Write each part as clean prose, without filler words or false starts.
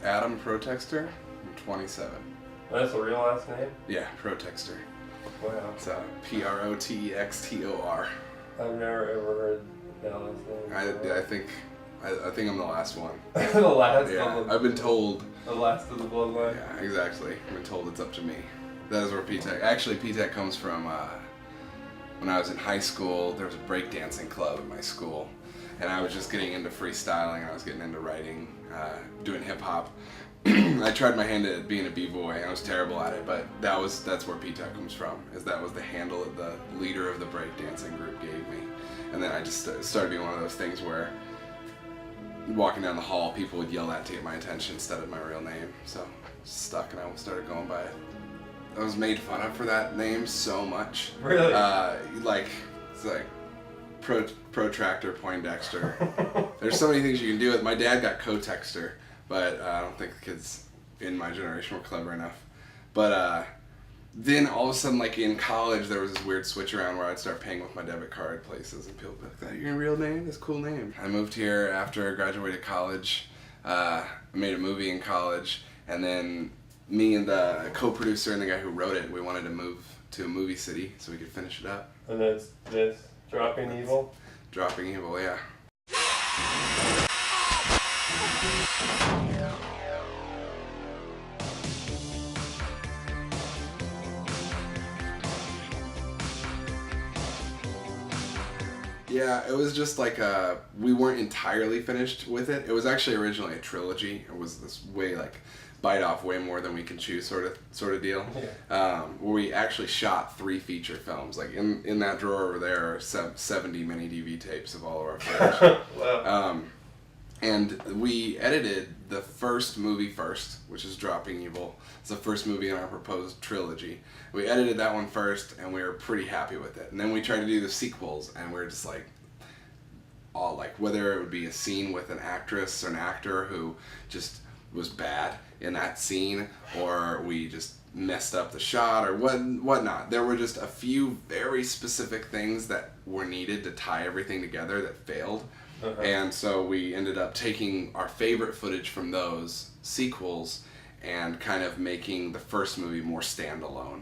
Adam Protextor, I'm 27. That's a real last name? Yeah, Protextor. Wow. It's Protextor. I've never ever heard that last name. I think I'm the last one. The last Yeah, of the, I've been told. The last of the bloodline? Yeah, exactly. I've been told it's up to me. That is where P-Tek. Actually, P-Tek comes from when I was in high school. There was a breakdancing club at my school, and I was just getting into freestyling. I was getting into writing, doing hip hop. I tried my hand at being a b-boy. I was terrible at it, but that's where P-Tek comes from. That was the handle that the leader of the breakdancing group gave me, and then I just started doing one of those things where walking down the hall, people would yell that to get my attention instead of my real name. So stuck, and I started going by it. I was made fun of for that name so much. Really? It's like Protractor, Poindexter. There's so many things you can do with it. My dad got Co-Texter, but I don't think the kids in my generation were clever enough. But then all of a sudden, like in college, there was this weird switch around where I'd start paying with my debit card places, and people would be like, "That your real name? That's a cool name." I moved here after I graduated college. I made a movie in college, and then me and the co-producer and the guy who wrote it, we wanted to move to a movie city so we could finish it up. And that's this, Dropping Evil? Dropping Evil, yeah. Yeah, it was just like we weren't entirely finished with it. It was actually originally a trilogy. It was this way like bite off way more than we can chew sort of deal. Yeah. Where we actually shot 3 feature films. Like in that drawer over there are 70 mini DV tapes of all of our footage. Wow. And we edited the first movie first, which is Dropping Evil. It's the first movie in our proposed trilogy. We edited that one first, and we were pretty happy with it. And then we tried to do the sequels, and we were just like, all like, whether it would be a scene with an actress or an actor who just was bad in that scene, or we just messed up the shot, or whatnot. There were just a few very specific things that were needed to tie everything together that failed. Uh-huh. And so we ended up taking our favorite footage from those sequels and kind of making the first movie more standalone.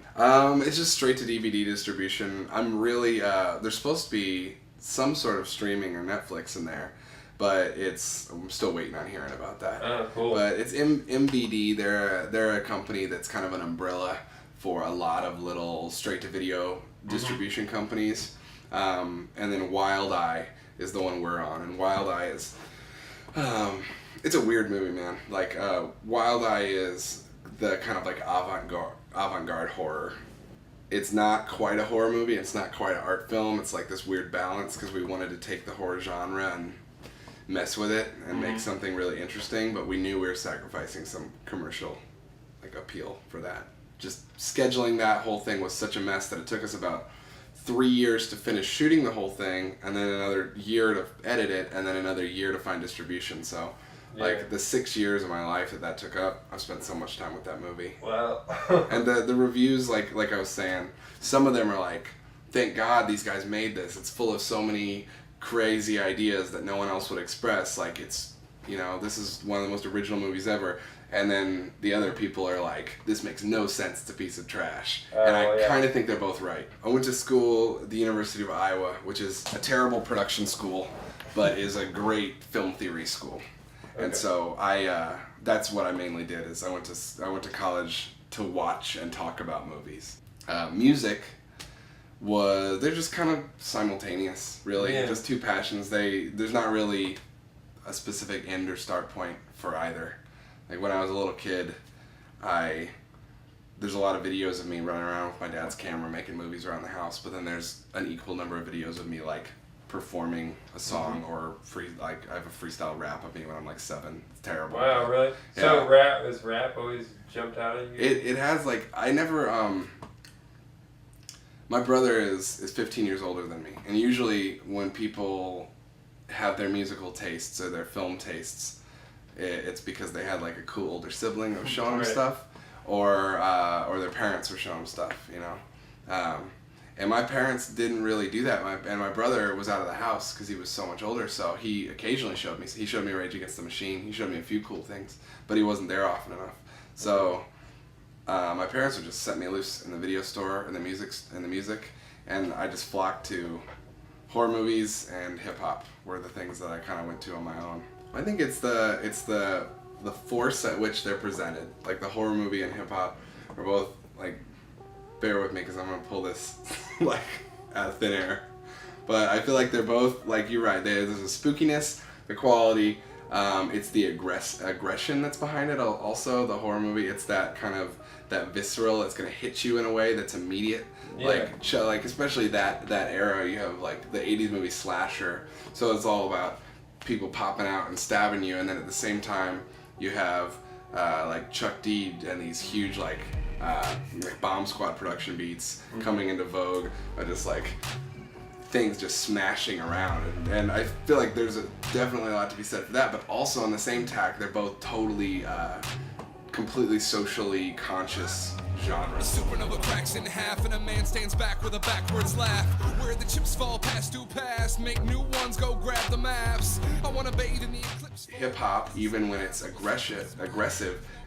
It's just straight to DVD distribution. I'm really, there's supposed to be some sort of streaming or Netflix in there, but I'm still waiting on hearing about that. Oh, cool. But it's MVD. They're a company that's kind of an umbrella for a lot of little straight to video distribution companies. And then Wild Eye is the one we're on, and Wild Eye is, it's a weird movie, man. Like, Wild Eye is the kind of like avant-garde horror. It's not quite a horror movie, it's not quite an art film, it's like this weird balance because we wanted to take the horror genre and mess with it and make something really interesting, but we knew we were sacrificing some commercial like appeal for that. Just scheduling that whole thing was such a mess that it took us about 3 years to finish shooting the whole thing, and then another year to edit it, and then another year to find distribution. So, like, the 6 years of my life that took up, I've spent so much time with that movie. Wow. And the reviews, like I was saying, some of them are like, thank God these guys made this. It's full of so many crazy ideas that no one else would express. Like, it's, this is one of the most original movies ever. And then the other people are like, this makes no sense, it's a piece of trash. And I kind of think they're both right. I went to school at the University of Iowa, which is a terrible production school, but is a great film theory school. Okay. And so that's what I mainly did, is I went to college to watch and talk about movies. Music they're just kind of simultaneous, really. Yeah. Just two passions. There's not really a specific end or start point for either. Like when I was a little kid, there's a lot of videos of me running around with my dad's camera making movies around the house, but then there's an equal number of videos of me like performing a song or I have a freestyle rap of me when I'm like 7. It's terrible. Wow, really? Yeah. So rap always jumped out at you? It has like, I never, my brother is 15 years older than me, and usually when people have their musical tastes or their film tastes, it's because they had like a cool older sibling that was showing them stuff, or their parents were showing them stuff, you know. And my parents didn't really do that. My brother was out of the house because he was so much older, so he occasionally showed me. He showed me Rage Against the Machine. He showed me a few cool things, but he wasn't there often enough. So my parents would just set me loose in the video store and the music, and I just flocked to horror movies and hip hop were the things that I kind of went to on my own. I think it's the force at which they're presented. Like the horror movie and hip hop are both like. Bear with me because I'm gonna pull this like out of thin air, but I feel like they're both like you're right. There's a spookiness, the quality. It's the aggression that's behind it. Also, the horror movie. It's that kind of that visceral. It's gonna hit you in a way that's immediate. Yeah. Like especially that era. You have like the '80s movie slasher. So it's all about people popping out and stabbing you, and then at the same time you have like Chuck D and these huge like Bomb Squad production beats coming into vogue, just like things just smashing around, and I feel like there's definitely a lot to be said for that, but also on the same tack, they're both totally, completely socially conscious genres. Supernova cracks in half and a man stands back with a backwards laugh. Where the chips fall past due past, make new ones go grab the maps. I want to bathe in the eclipse. Hip hop, even when it's aggressive,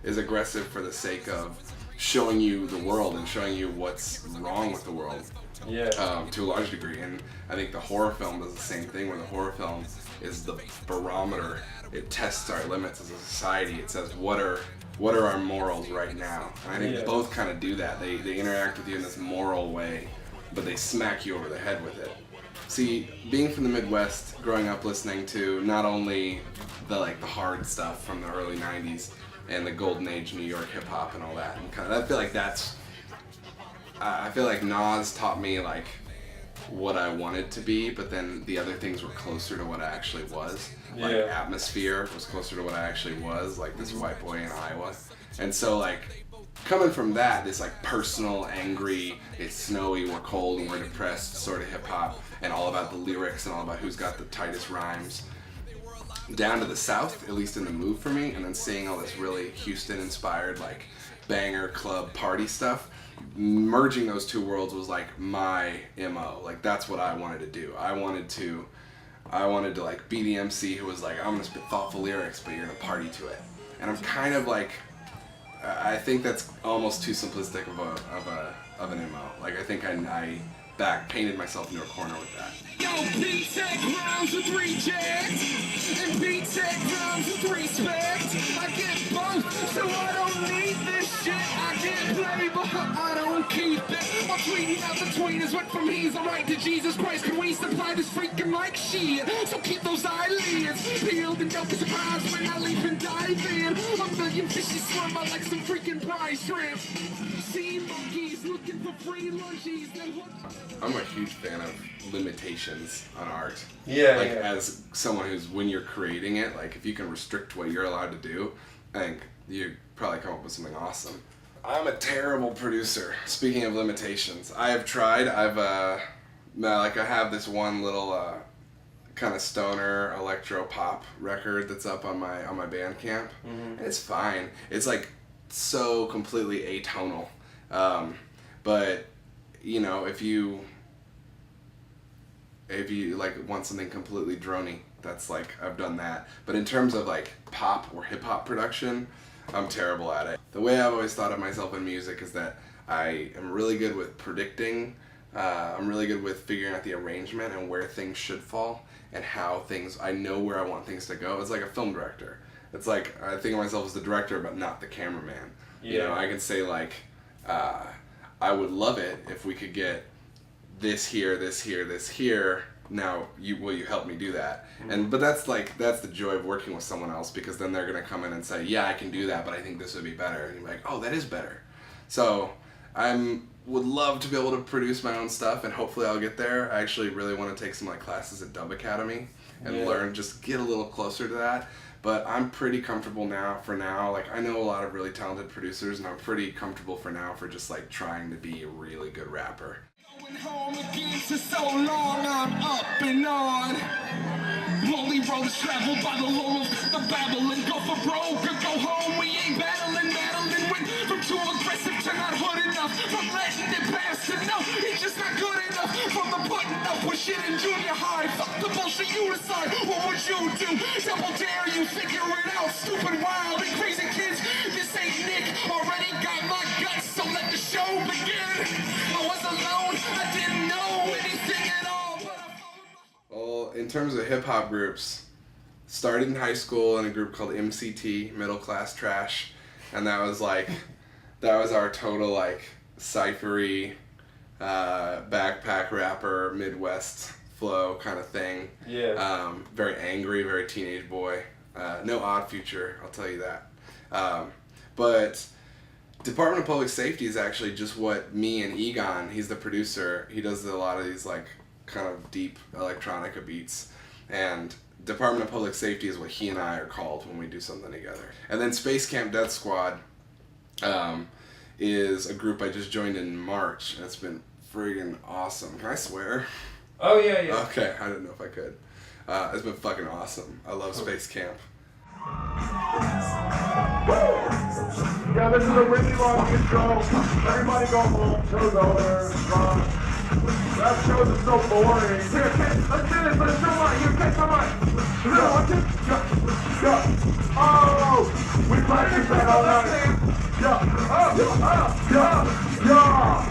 is aggressive for the sake of showing you the world and showing you what's wrong with the world. Yeah. To a large degree, and I think the horror film does the same thing. Where the horror film is the barometer. It tests our limits as a society. It says what are our morals right now. And I think both kind of do that. They interact with you in this moral way, but they smack you over the head with it. See, being from the Midwest, growing up listening to not only the hard stuff from the early '90s and the golden age New York hip hop and all that, and kind of I feel like Nas taught me like what I wanted to be, but then the other things were closer to what I actually was. Like Atmosphere was closer to what I actually was, like this white boy in Iowa. And so like coming from that, this like personal, angry, it's snowy, we're cold and we're depressed sort of hip hop, and all about the lyrics and all about who's got the tightest rhymes, down to the South, at least in the move for me, and then seeing all this really Houston inspired like banger club party stuff. Merging those two worlds was like my MO. Like that's what I wanted to do. I wanted to like be the MC who was like, I'm gonna spit thoughtful lyrics, but you're gonna party to it. And I'm kind of like, I think that's almost too simplistic of an MO. Like I think I painted myself into a corner with that. Yo, P-Tek rhymes with reject, and P-Tek rhymes with respect. I get both, so I don't need this shit. I get play, but I don't keep it. I'm tweeting out the tweeters went from he's alright to Jesus Christ. Can we supply this freaking like shit? So keep those eyelids peeled and don't be surprised when I leap and dive in. A million fishes swim out like some freaking prize shrimp. See monkeys looking for free lunchies. I'm a huge fan of limitations on art. Yeah. Like as someone who's, when you're creating it, like if you can restrict what you're allowed to do, I think you probably come up with something awesome. I'm a terrible producer. Speaking of limitations, I have tried. I have this one little kind of stoner electro pop record that's up on my Bandcamp, and it's fine. It's like so completely atonal, but you know, if you like want something completely drony, that's like I've done that. But in terms of like pop or hip hop production, I'm terrible at it. The way I've always thought of myself in music is that I am really good with predicting. I'm really good with figuring out the arrangement and where things should fall and how things. I know where I want things to go. It's like a film director. It's like I think of myself as the director, but not the cameraman. Yeah. You know, I can say like, I would love it if we could get this here, this here, this here. Now, will you help me do that? But that's the joy of working with someone else, because then they're gonna come in and say, yeah, I can do that, but I think this would be better. And you're like, oh, that is better. So I'm would love to be able to produce my own stuff, and hopefully I'll get there. I actually really want to take some like classes at Dub Academy and learn, just get a little closer to that. But I'm pretty comfortable now, for now. Like, I know a lot of really talented producers, and I'm pretty comfortable for now for just like trying to be a really good rapper. Going home again for so long, I'm up and on. Lonely roads traveled by the low of the Babylon. Go for broke or go home, we ain't battling. Went from too aggressive to not hood enough. From letting it pass to no, it's just not good enough. From the putting up with shit in junior high. Fuck the bullshit, you decide. What would you do? Double dare you, figure it out. Stupid, wild, and crazy kids. This ain't Nick, already got my guts, so let the show begin. I was alone, I didn't know anything at all. Well, in terms of hip hop groups, started in high school in a group called MCT, Middle Class Trash, and that was our total like cyphery, backpack rapper, Midwest flow kind of thing. Yeah. Very angry, very teenage boy. No Odd Future, I'll tell you that. But Department of Public Safety is actually just what me and Egon, he's the producer, he does a lot of these like kind of deep electronica beats, and Department of Public Safety is what he and I are called when we do something together. And then Space Camp Death Squad is a group I just joined in March, and it's been friggin' awesome. Can I swear? Oh, yeah. Okay, I didn't know if I could. It's been fucking awesome. I love Space Camp. Yeah, this is a really long intro. Everybody go home. Show's over. That shows is so boring. Here, kids, let's do this. Let's show mine. You catch my mic. Oh, we practiced that all night.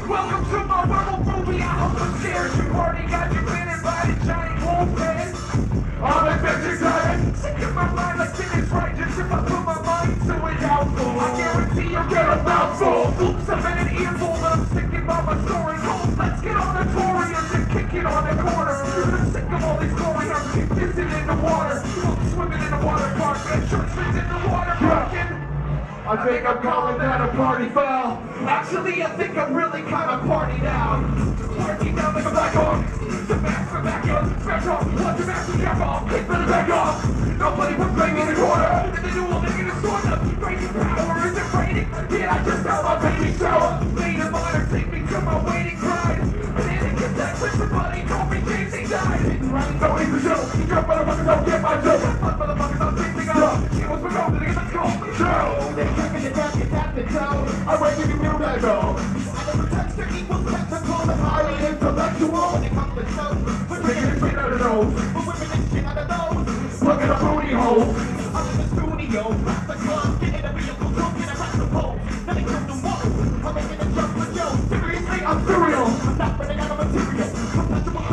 Welcome to my werewolf movie. I hope I'm scared. You already got your been invited, giant wolf head. I'm a bitch excited. Sick in my mind like it is right. Just if I put my mind to it, doubtful. I guarantee you'll get a mouthful. Oops, I'm in an earful, but I'm sticking by my story. Cold, let's get on the Torians and kick it on the corner. I'm sick of all these glory arms keep pissing in the water. Swimming in the water park, and churches in the water parking. I think I'm calling that a party foul. Actually, I think I'm really kind of party down. Party down like a black hawk. The back up, back off. Watch your back, back off. Kick the back off. Nobody was playing in the corner. And the dual thing in the sword up. Crazy power, is it raining? Did I just tell my baby shower? Made of honor, take me to my waiting bride. And then it gets that with somebody, call me James, he died. Don't need the show. You drop motherfuckers, don't get my joke. Fuck motherfuckers, I'm chasing up. It was for gold, and it gets cold. Show. I read you knew that though. Adam Protextor equals technical and highly intellectual. When it comes to shows, we're taking the shit out of those. We're whipping the shit out of those. Look at the booty hole. I'm in the studio, rock the club, get in a vehicle, don't get around the pole. Then it comes to water. I'm making a jump for Joe. Seriously, I'm serial. I'm not running out of material. Perpetual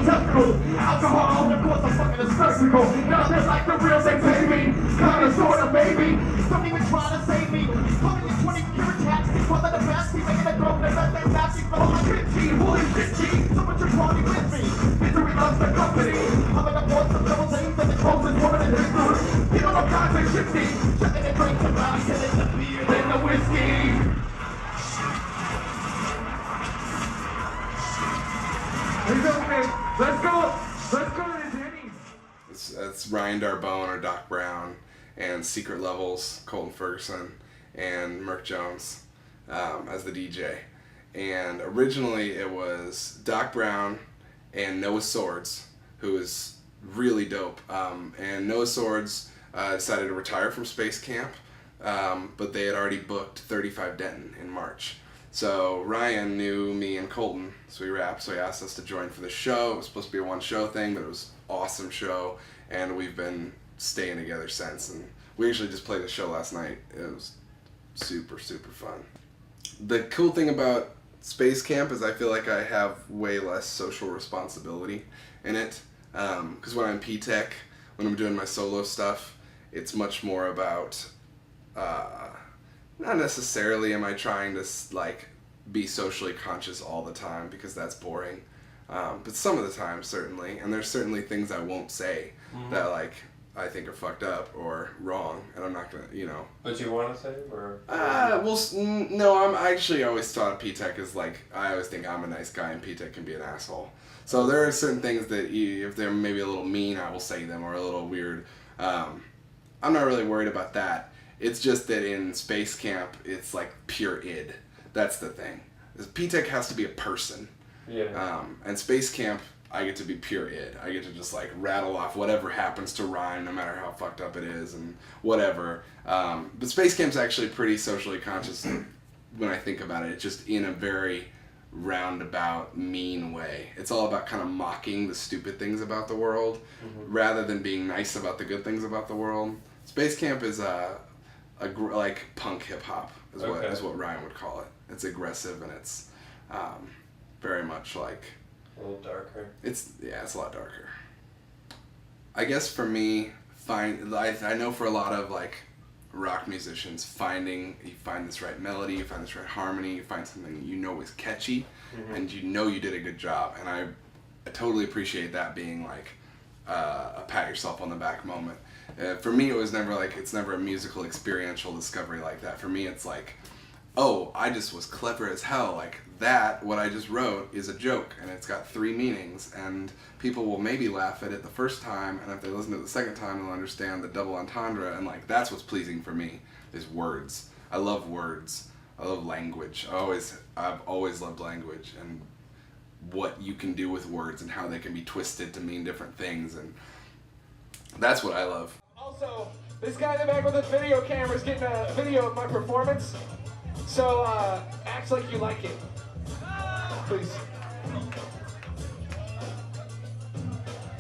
testicle. Alcohol, of course I'm fucking a spectacle. Now they're like the real thing, baby. Kinda, sorta, maybe. Don't even try to save me. Coming in 20 pure attacks. One of the best. Keep making a throw. They bet they're matching. But I'm 15. Holy shit, G. So much your party with me. Misery loves the company. I'm in the voice of double names and the closest woman in history. People are constantly shifting. Checking and drinks about. Killing the beer and the whiskey. Let's go to Denny's. That's Ryan Darbone or Doc Brown and Secret Levels, Colton Ferguson, and Merc Jones as the DJ. And originally it was Doc Brown and Noah Swords, who is really dope. And Noah Swords decided to retire from Space Camp, but they had already booked 35 Denton in March. So Ryan knew me and Colton, so we rapped, so he asked us to join for the show. It was supposed to be a one-show thing, but it was an awesome show, and we've been staying together since. And we actually just played a show last night. It was super, super fun. The cool thing about Space Camp is I feel like I have way less social responsibility in it. Because when I'm P-Tek, when I'm doing my solo stuff, it's much more about... not necessarily am I trying to like be socially conscious all the time, because that's boring, but some of the time certainly, and there's certainly things I won't say that like I think are fucked up or wrong, and I'm not gonna, you know. But you want to say, or? No, I actually always thought of P-Tek as like, I always think I'm a nice guy and P-Tek can be an asshole. So there are certain things that if they're maybe a little mean, I will say them, or a little weird. I'm not really worried about that. It's just that in Space Camp, it's like pure id. That's the thing. P-Tek has to be a person. Yeah. And Space Camp, I get to be pure id. I get to just like rattle off whatever happens to rhyme, no matter how fucked up it is and whatever. But Space Camp's actually pretty socially conscious when I think about it. It's just in a very roundabout, mean way. It's all about kind of mocking the stupid things about the world rather than being nice about the good things about the world. Space Camp is like punk hip hop is what Ryan would call it. It's aggressive and it's very much like a little darker. It's a lot darker. I guess for me, I know for a lot of like rock musicians, you find this right melody, you find this right harmony, you find something you know is catchy, and you know you did a good job. And I totally appreciate that being like a pat yourself on the back moment. For me, it's never a musical experiential discovery like that. For me, it's like, oh, I just was clever as hell. Like what I just wrote is a joke, and it's got 3 meanings, and people will maybe laugh at it the first time, and if they listen to it the second time, they'll understand the double entendre, and like that's what's pleasing for me, is words. I love words. I love language. I've always loved language, and what you can do with words, and how they can be twisted to mean different things, and that's what I love. Also, this guy in the back with his video camera is getting a video of my performance. So, act like you like it. Please.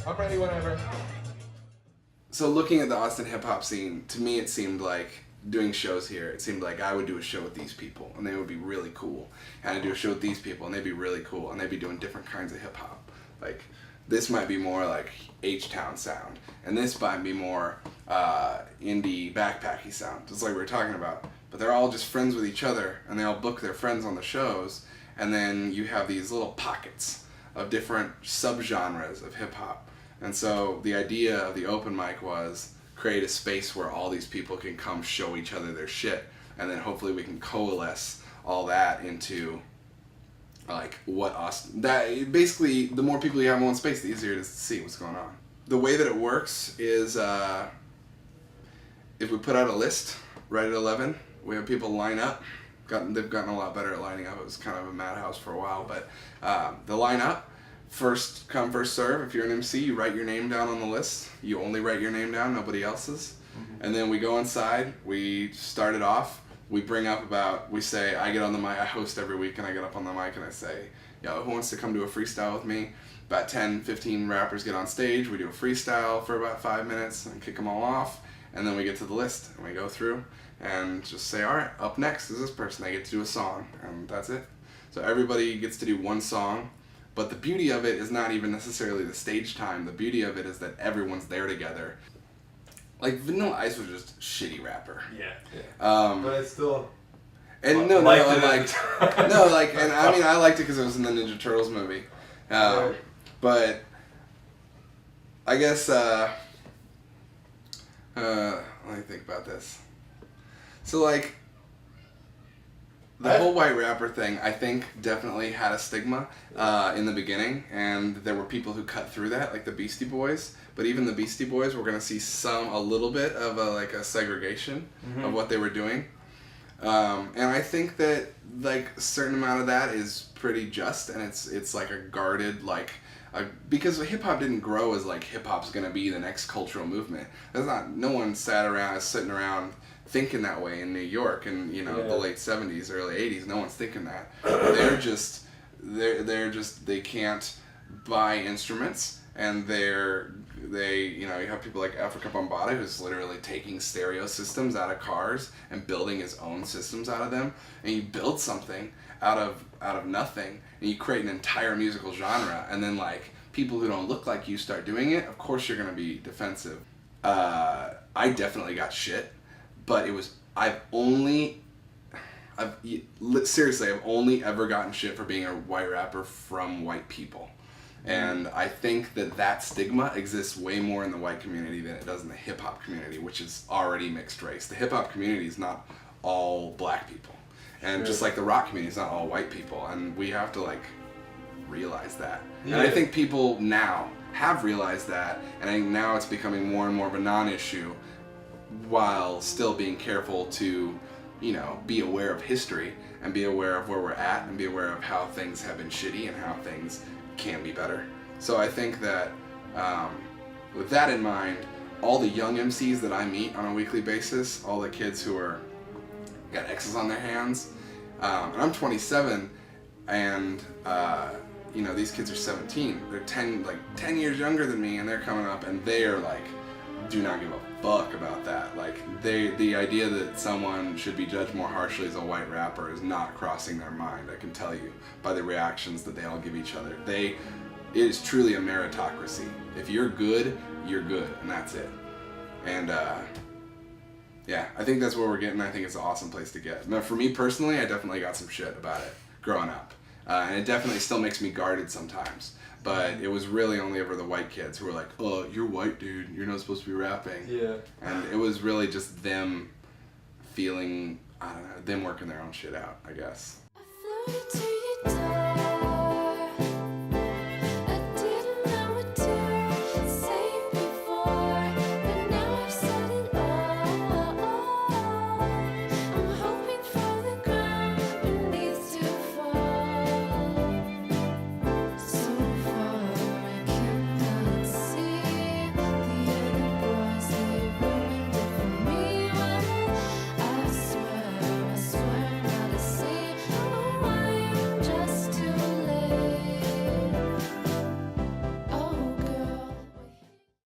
I'm ready whenever. So looking at the Austin hip-hop scene, to me it seemed like, doing shows here, it seemed like I would do a show with these people, and they would be really cool. And I'd do a show with these people, and they'd be really cool, and they'd be doing different kinds of hip-hop. Like, this might be more like H-Town sound, and this might be more indie backpacky sound, just like we were talking about. But they're all just friends with each other, and they all book their friends on the shows, and then you have these little pockets of different subgenres of hip-hop. And so the idea of the open mic was create a space where all these people can come show each other their shit, and then hopefully we can coalesce all that into like what Austin, that basically the more people you have in one space, the easier it is to see what's going on. The way that it works is if we put out a list right at 11, we have people line up. They've gotten a lot better at lining up. It was kind of a madhouse for a while, but they'll line up. First come, first serve. If you're an MC, you write your name down on the list. You only write your name down, nobody else's. And then we go inside. We start it off. We bring up we say, I get on the mic, I host every week, and I get up on the mic and I say, yo, who wants to come do a freestyle with me? About 10, 15 rappers get on stage. We do a freestyle for about 5 minutes and kick them all off. And then we get to the list and we go through and just say, all right, up next is this person. They get to do a song, and that's it. So everybody gets to do one song, but the beauty of it is not even necessarily the stage time. The beauty of it is that everyone's there together. Like, Vanilla Ice was just a shitty rapper. Yeah. But it's still... And and I mean, I liked it because it was in the Ninja Turtles movie. Right. But I guess, let me think about this. So, like, the whole white rapper thing, I think, definitely had a stigma in the beginning, and there were people who cut through that, like the Beastie Boys. But even the Beastie Boys, we're going to see a little bit of a segregation of what they were doing. And I think that, like, a certain amount of that is pretty just, and it's like a guarded, because hip-hop didn't grow as, like, hip-hop's going to be the next cultural movement. No one sitting around thinking that way in New York in, the late 70s, early 80s. No one's thinking that. They can't buy instruments, and you have people like Africa Bambaataa, who's literally taking stereo systems out of cars and building his own systems out of them. And you build something out of nothing, and you create an entire musical genre, and then, like, people who don't look like you start doing it, of course you're going to be defensive. I definitely got shit, but I've only ever gotten shit for being a white rapper from white people. And I think that stigma exists way more in the white community than it does in the hip-hop community, which is already mixed race. The hip-hop community is not all black people. And just like the rock community is not all white people. And we have to, like, realize that. Yeah. And I think people now have realized that, and I think now it's becoming more and more of a non-issue, while still being careful to, you know, be aware of history and be aware of where we're at and be aware of how things have been shitty and how things can be better. So I think that with that in mind, all the young MCs that I meet on a weekly basis, all the kids who are got X's on their hands, and I'm 27, and you know, these kids are 17. They're 10 years younger than me, and they're coming up, and they are like, do not give a fuck about that. Like, the idea that someone should be judged more harshly as a white rapper is not crossing their mind. I can tell you by the reactions that they all give each other. It is truly a meritocracy. If you're good, and that's it. And yeah, I think that's where we're getting. I think it's an awesome place to get. Now, for me personally, I definitely got some shit about it growing up, and it definitely still makes me guarded sometimes. But it was really only ever the white kids who were like, "Oh, you're white, dude. You're not supposed to be rapping." Yeah. And it was really just them feeling, I don't know, them working their own shit out, I guess.